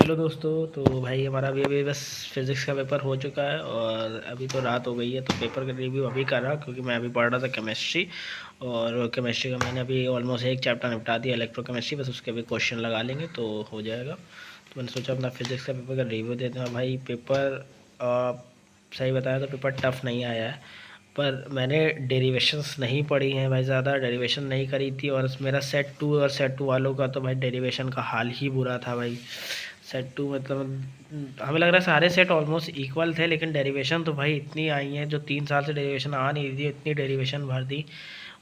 Hello दोस्तों। तो भाई हमारा अभी अभी बस फिज़िक्स का पेपर हो चुका है और अभी तो रात हो गई है, तो पेपर का रिव्यू अभी कर रहा क्योंकि मैं अभी पढ़ रहा था केमिस्ट्री। और केमिस्ट्री का मैंने अभी ऑलमोस्ट एक चैप्टर निपटा दिया, इलेक्ट्रोकेमिस्ट्री, बस उसके भी क्वेश्चन लगा लेंगे तो हो जाएगा। तो मैंने सोचा अपना फिज़िक्स का पेपर का रिव्यू देते हैं। भाई पेपर सही बताया तो पेपर टफ़ नहीं आया है, पर मैंने डेरिवेशंस नहीं पढ़ी हैं भाई, ज़्यादा डेरिवेशन नहीं करी थी। और मेरा सेट 2 और सेट 2 वालों का तो भाई डेरिवेशन का हाल ही बुरा था भाई। सेट 2 मतलब हमें लग रहा है सारे सेट ऑलमोस्ट इक्वल थे, लेकिन डेरिवेशन तो भाई इतनी आई हैं जो 3 साल से डेरिवेशन आ नहीं रही थी, इतनी डेरिवेशन भर दी।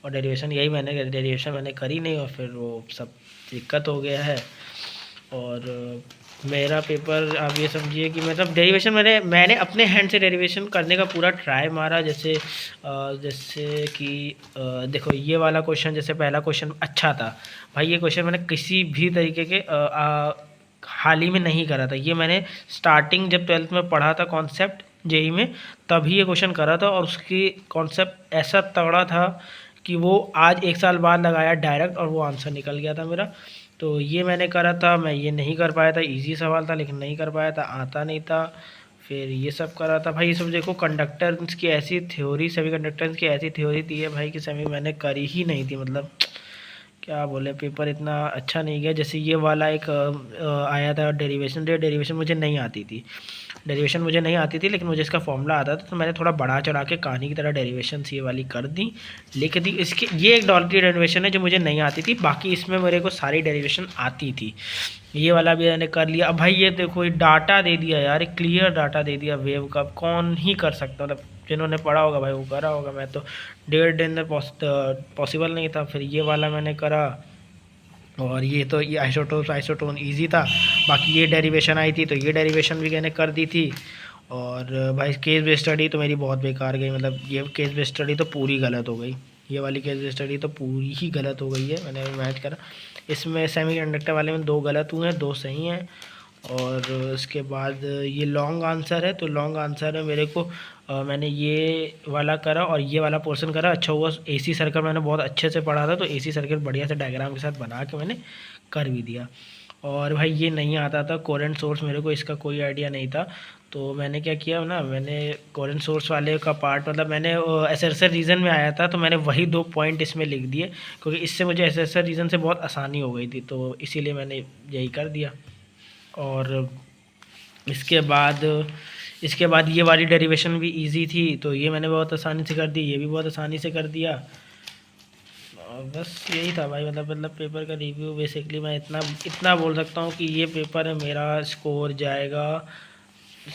और डेरिवेशन मैंने करी नहीं और फिर वो सब दिक्कत हो गया है। और मेरा पेपर आप ये समझिए कि मतलब डेरिवेशन मैंने अपने हैंड से डेरिवेशन करने का पूरा ट्राई मारा। जैसे कि देखो ये वाला क्वेश्चन, जैसे पहला क्वेश्चन अच्छा था भाई। ये क्वेश्चन मैंने किसी भी तरीके के हाल ही में नहीं करा था। ये मैंने स्टार्टिंग जब 12th में पढ़ा था कॉन्सेप्ट जेई में, तभी ये क्वेश्चन करा था। और उसकी कॉन्सेप्ट ऐसा तगड़ा था कि वो आज 1 साल बाद लगाया डायरेक्ट और वो आंसर निकल गया था मेरा। तो ये मैंने करा था, मैं ये नहीं कर पाया था। इजी सवाल था लेकिन नहीं कर पाया था, आता नहीं था। फिर ये सब करा था भाई। ये सब देखो, कंडक्टेंस की ऐसी थ्योरी, सेमी कंडक्टेंस की ऐसी थ्योरी दी है भाई कि सेमी मैंने करी ही नहीं थी। मतलब क्या बोले, पेपर इतना अच्छा नहीं गया। जैसे ये वाला एक आया था डेरिवेशन मुझे नहीं आती थी। लेकिन मुझे इसका फॉर्मूला आता था, तो मैंने थोड़ा बढ़ा चढ़ा के कहानी की तरह डेरिवेशन ये वाली कर दी, लिख दी। इसकी ये एक डॉलरी डेरिवेशन है जो मुझे नहीं आती थी, बाकी इसमें मेरे को सारी डेरिवेशन आती थी। ये वाला भी मैंने कर लिया। अब भाई ये देखो, ये डाटा दे दिया यार, एक क्लियर डाटा दे दिया वेव का। कौन ही कर सकता, मतलब जिन्होंने पढ़ा होगा भाई वो करा होगा। मैं तो 1.5 दिन में पॉसिबल नहीं था। फिर ये वाला मैंने करा। और ये आइसोटोन ईजी था। बाकी ये डेरिवेशन आई थी तो ये डेरिवेशन भी मैंने कर दी थी। और भाई केस बेस्ड स्टडी तो मेरी बहुत बेकार गई। मतलब ये केस बेस्ड स्टडी तो पूरी गलत हो गई। ये वाली केस बेस्ड स्टडी तो पूरी ही गलत हो गई है। मैंने मैच करा, इसमें सेमी कंडक्टर वाले में 2 गलत हुए हैं, 2 सही हैं। और उसके बाद ये लॉन्ग आंसर है, तो लॉन्ग आंसर है मेरे को मैंने ये वाला करा और ये वाला पोर्शन करा। अच्छा हुआ एसी सर्किट मैंने बहुत अच्छे से पढ़ा था, तो एसी सर्किट बढ़िया से डायग्राम के साथ बना के मैंने कर भी दिया। और भाई ये नहीं आता था कोरेंट सोर्स, मेरे को इसका कोई आइडिया नहीं था। तो मैंने क्या किया ना, मैंने कोरेंट सोर्स वाले का पार्ट, मतलब मैंने एसएसआर रीजन में आया था तो मैंने वही 2 पॉइंट इसमें लिख दिए, क्योंकि इससे मुझे एसएसआर रीजन से बहुत आसानी हो गई थी, तो इसीलिए मैंने यही कर दिया। और इसके बाद ये वाली डेरिवेशन भी इजी थी, तो ये मैंने बहुत आसानी से कर दी, ये भी बहुत आसानी से कर दिया। और बस यही था भाई। मतलब पेपर का रिव्यू बेसिकली मैं इतना बोल सकता हूँ कि ये पेपर है, मेरा स्कोर जाएगा,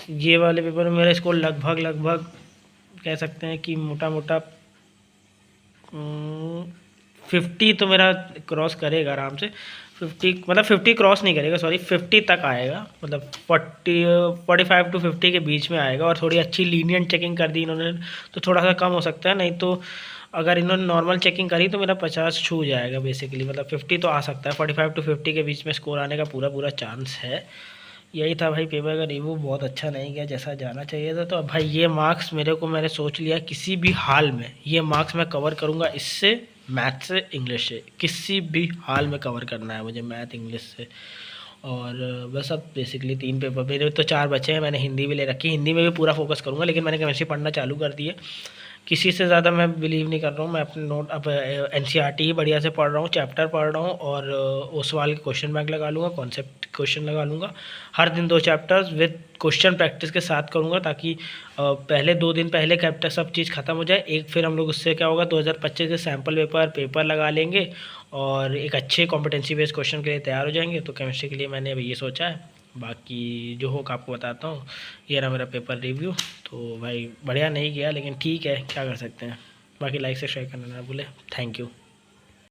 ये वाले पेपर में मेरा स्कोर लगभग कह सकते हैं कि मोटा मोटा 50 तो मेरा क्रॉस करेगा आराम से। 50 मतलब 50 क्रॉस नहीं करेगा, सॉरी 50 तक आएगा। मतलब 45 टू 50 के बीच में आएगा। और थोड़ी अच्छी लीनियंट चेकिंग कर दी इन्होंने तो थोड़ा सा कम हो सकता है, नहीं तो अगर इन्होंने नॉर्मल चेकिंग करी तो मेरा 50 छू जाएगा बेसिकली। मतलब 50 तो आ सकता है, 45 टू 50 के बीच में स्कोर आने का पूरा चांस है। यही था भाई, पेपर का रिव्यू बहुत अच्छा नहीं गया जैसा जाना चाहिए था। तो अब भाई ये मार्क्स मैंने सोच लिया किसी भी हाल में ये मार्क्स मैं कवर करूँगा, इससे मैथ से इंग्लिश से किसी भी हाल में कवर करना है मुझे, मैथ इंग्लिश से। और बस अब बेसिकली 3 पेपर मेरे तो 4 बचे हैं। मैंने हिंदी भी ले रखी है, हिंदी में भी पूरा फोकस करूँगा, लेकिन मैंने केमिस्ट्री पढ़ना चालू कर दी है। किसी से ज़्यादा मैं बिलीव नहीं कर रहा हूँ। मैं अपने नोट अब एनसीईआरटी ही बढ़िया से पढ़ रहा हूँ, चैप्टर पढ़ रहा हूँ। और उस सवाल के क्वेश्चन बैंक लगा लूँगा, कॉन्सेप्ट क्वेश्चन लगा लूँगा। हर दिन 2 चैप्टर्स विद क्वेश्चन प्रैक्टिस के साथ करूँगा, ताकि पहले 2 दिन पहले कैप्टर सब चीज़ ख़त्म हो जाए। एक फिर हम लोग उससे क्या होगा, 2025 के सैम्पल पेपर लगा लेंगे और एक अच्छे कॉम्पिटेंसी बेस्ड क्वेश्चन के लिए तैयार हो जाएंगे। तो केमिस्ट्री के लिए मैंने अभी ये सोचा है। बाकी जो होगा आपको बताता हूँ। ये रहा मेरा पेपर रिव्यू। तो भाई बढ़िया नहीं गया, लेकिन ठीक है, क्या कर सकते हैं। बाकी लाइक से शेयर करना ना भूले। Thank you.